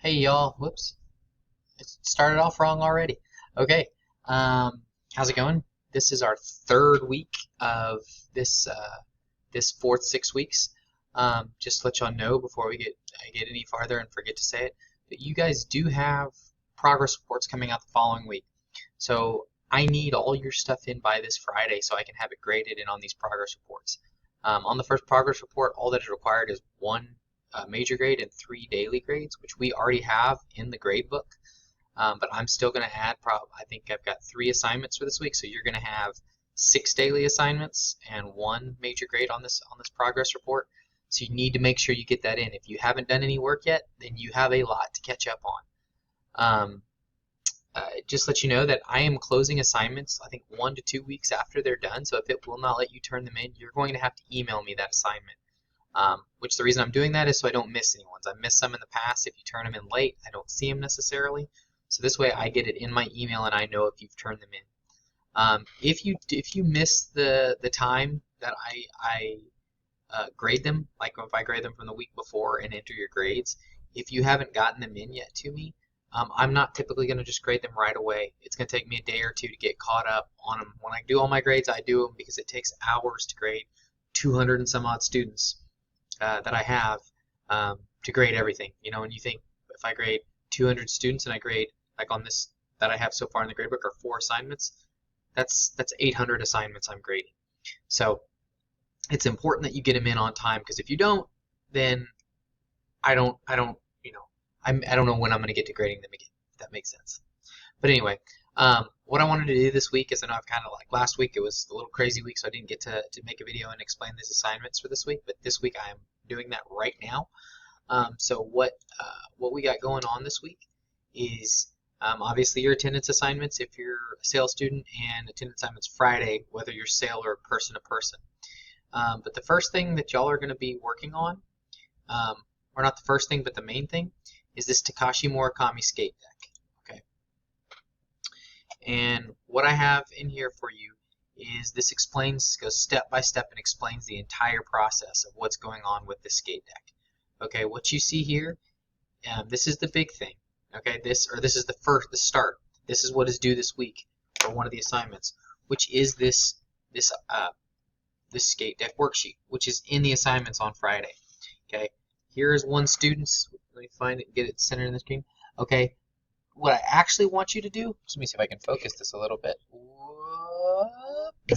Hey y'all, whoops, it started off wrong already. Okay, how's it going? This is our third week of this fourth 6 weeks. Just to let y'all know before I get any farther and forget to say it, that you guys do have progress reports coming out the following week. So I need all your stuff in by this Friday so I can have it graded in on these progress reports. On the first progress report, all that is required is one major grade and three daily grades, which we already have in the grade book. But I'm still going to add, I think I've got 3 assignments for this week, so you're going to have 6 daily assignments and one major grade on this progress report. So you need to make sure you get that in. If you haven't done any work yet, then you have a lot to catch up on. Just let you know that I am closing assignments, I think 1 to 2 weeks after they're done. So if it will not let you turn them in, you're going to have to email me that assignment. Which the reason I'm doing that is so I don't miss any ones. I've missed some in the past. If you turn them in late, I don't see them necessarily. So this way I get it in my email and I know if you've turned them in. If you miss the time that I grade them, like if I grade them from the week before and enter your grades, if you haven't gotten them in yet to me, I'm not typically going to just grade them right away. It's going to take me a day or two to get caught up on them. When I do all my grades, I do them because it takes hours to grade 200 and some odd students that I have to grade everything. You know, and you think if I grade 200 students and I grade like on this that I have so far in the gradebook are 4 assignments, that's 800 assignments I'm grading. So it's important that you get them in on time because if you don't, then I don't know when I'm going to get to grading them again. If that makes sense. But anyway, what I wanted to do this week is I know I've kind of like last week it was a little crazy week, so I didn't get to make a video and explain these assignments for this week. But this week I am doing that right now. So what we got going on this week is obviously your attendance assignments if you're a sales student, and attendance assignments Friday whether you're sale or person to person. But the first thing that y'all are going to be working on, or not the first thing, but the main thing, is this Takashi Murakami skate deck. Okay. And what I have in here for you is this goes step by step and explains the entire process of what's going on with the skate deck. Okay, what you see here, this is the big thing. Okay, this is the start. This is what is due this week for one of the assignments, which is this skate deck worksheet, which is in the assignments on Friday. Okay, here is one student's. Let me find it and get it centered in the screen. Okay, what I actually want you to do, let me see if I can focus this a little bit.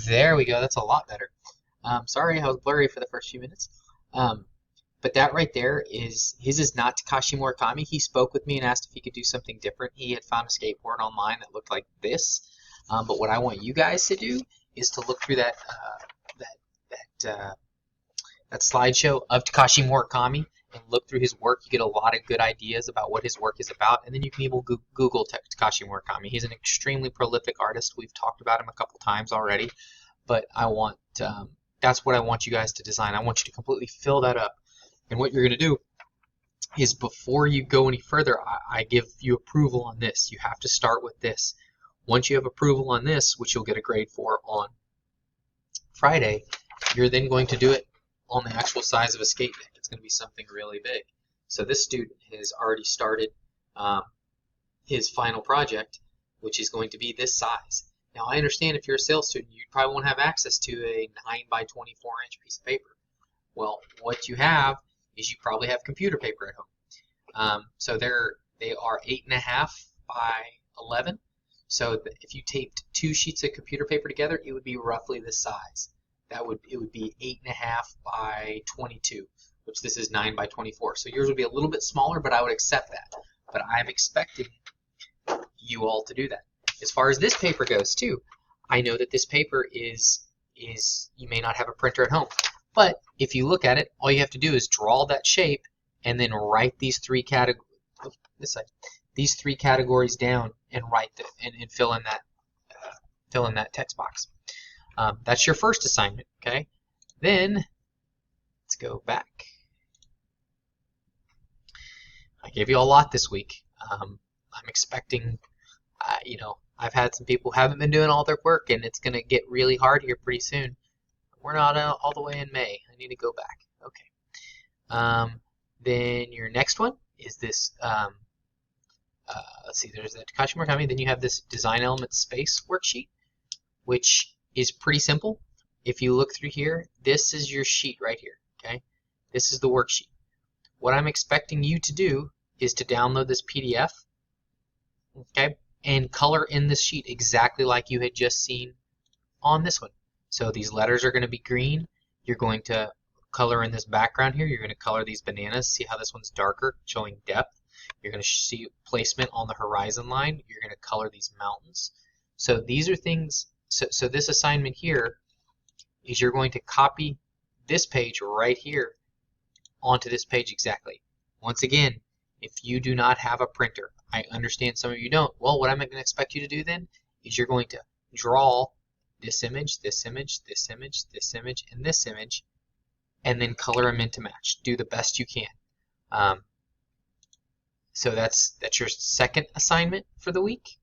There we go, that's a lot better. Sorry, I was blurry for the first few minutes. But that right there his is not Takashi Murakami. He spoke with me and asked if he could do something different. He had found a skateboard online that looked like this. But what I want you guys to do is to look through that slideshow of Takashi Murakami and look through his work. You get a lot of good ideas about what his work is about, and then you can even Google Takashi Murakami. He's an extremely prolific artist. We've talked about him a couple times already, but that's what I want you guys to design. I want you to completely fill that up. And what you're going to do is before you go any further, I give you approval on this. You have to start with this. Once you have approval on this, which you'll get a grade for on Friday, you're then going to do it on the actual size of a skate deck. It's going to be something really big. So this student has already started his final project, which is going to be this size. Now I understand if you're a sales student, you probably won't have access to a 9 by 24 inch piece of paper. Well, what you have is you probably have computer paper at home. So they are 8.5 by 11. So if you taped 2 sheets of computer paper together, it would be roughly this size. It would be 8.5 by 22, which this is 9 by 24. So yours would be a little bit smaller, but I would accept that. But I'm expecting you all to do that. As far as this paper goes too, I know that this paper is you may not have a printer at home, but if you look at it, all you have to do is draw that shape and then write these three categories down and and fill in that text box. That's your first assignment, okay? Then, let's go back. I gave you a lot this week. I'm expecting, I've had some people who haven't been doing all their work, and it's going to get really hard here pretty soon. We're not all the way in May. I need to go back. Okay. Then your next one is this let's see, there's the Takashi Murakami. Then you have this design element space worksheet, which is pretty simple. If you look through here, this is your sheet right here. Okay, this is the worksheet. What I'm expecting you to do is to download this PDF, okay, and color in this sheet exactly like you had just seen on this one. So these letters are going to be green. You're going to color in this background here. You're going to color these bananas. See how this one's darker, showing depth. You're going to see placement on the horizon line. You're going to color these mountains. So these are things, so this assignment here is you're going to copy this page right here onto this page exactly. Once again, if you do not have a printer, I understand some of you don't. Well, what I'm going to expect you to do then is you're going to draw this image, this image, this image, this image, and this image, and then color them in to match. Do the best you can. So that's your second assignment for the week.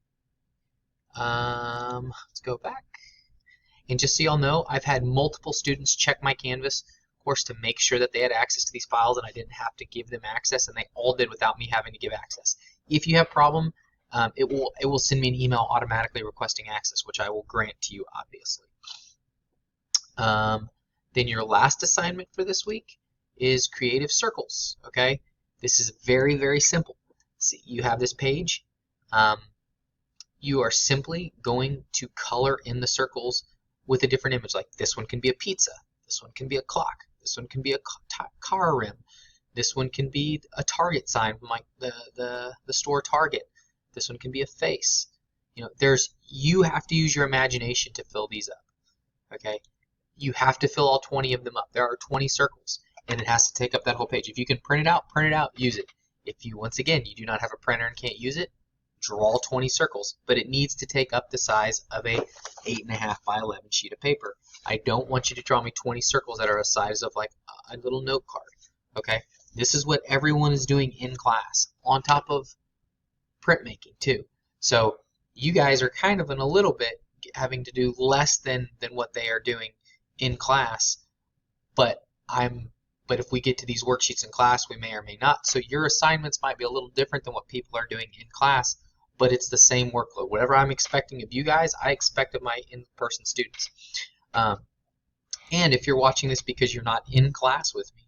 Let's go back. And just so y'all know, I've had multiple students check my Canvas course to make sure that they had access to these files and I didn't have to give them access, and they all did without me having to give access. If you have a problem, it will send me an email automatically requesting access, which I will grant to you, obviously. Then your last assignment for this week is creative circles. Okay, this is very, very simple. See, you have this page. You are simply going to color in the circles with a different image. Like this one can be a pizza. This one can be a clock. This one can be a car rim. This one can be a Target sign from like the store Target. This one can be a face. You know, you have to use your imagination to fill these up. Okay, you have to fill all 20 of them up. There are 20 circles, and it has to take up that whole page. If you can print it out, use it. If you, once again, you do not have a printer and can't use it, draw 20 circles, but it needs to take up the size of a 8.5 by 11 sheet of paper. I don't want you to draw me 20 circles that are the size of like a little note card. Okay, this is what everyone is doing in class, on top of printmaking too. So you guys are kind of in a little bit having to do less than what they are doing in class, but if we get to these worksheets in class, we may or may not. So your assignments might be a little different than what people are doing in class, but it's the same workload. Whatever I'm expecting of you guys, I expect of my in-person students. And if you're watching this because you're not in class with me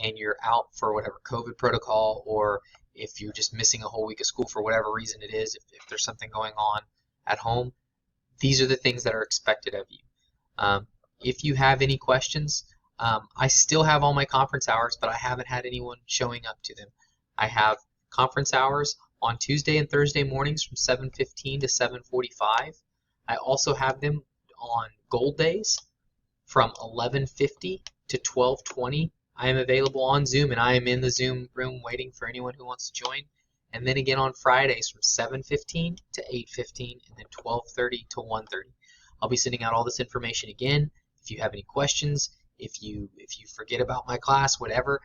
and you're out for whatever COVID protocol, or if you're just missing a whole week of school for whatever reason it is, if there's something going on at home, these are the things that are expected of you. If you have any questions, I still have all my conference hours, but I haven't had anyone showing up to them. I have conference hours on Tuesday and Thursday mornings from 7:15 to 7:45. I also have them on gold days from 11:50 to 12:20. I am available on Zoom, and I am in the Zoom room waiting for anyone who wants to join. And then again on Fridays from 7:15 to 8:15, and then 12:30 to 1:30. I'll be sending out all this information again. If you have any questions, if you forget about my class, whatever,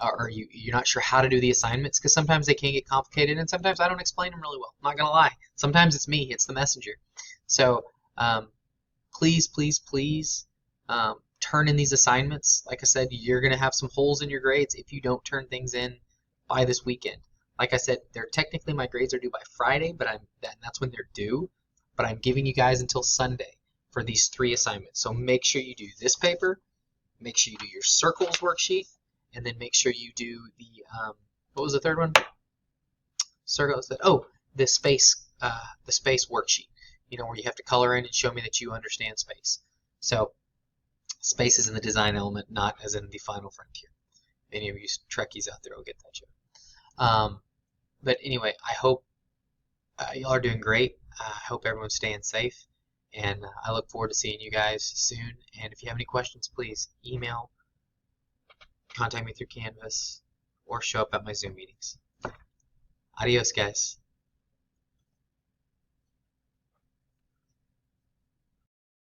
or you're not sure how to do the assignments, because sometimes they can get complicated, and sometimes I don't explain them really well. I'm not going to lie. Sometimes it's me. It's the messenger. So please, please, please turn in these assignments. Like I said, you're going to have some holes in your grades if you don't turn things in by this weekend. Like I said, technically my grades are due by Friday, but that's when they're due. But I'm giving you guys until Sunday for these 3 assignments. So make sure you do this paper, make sure you do your circles worksheet, and then make sure you do the, what was the third one? Circles. Oh, the space worksheet. You know, where you have to color in and show me that you understand space. So space is in the design element, not as in the final frontier. Any of you Trekkies out there will get that joke. But anyway, I hope y'all are doing great. I hope everyone's staying safe. And I look forward to seeing you guys soon. And if you have any questions, please email, contact me through Canvas, or show up at my Zoom meetings. Adios, guys.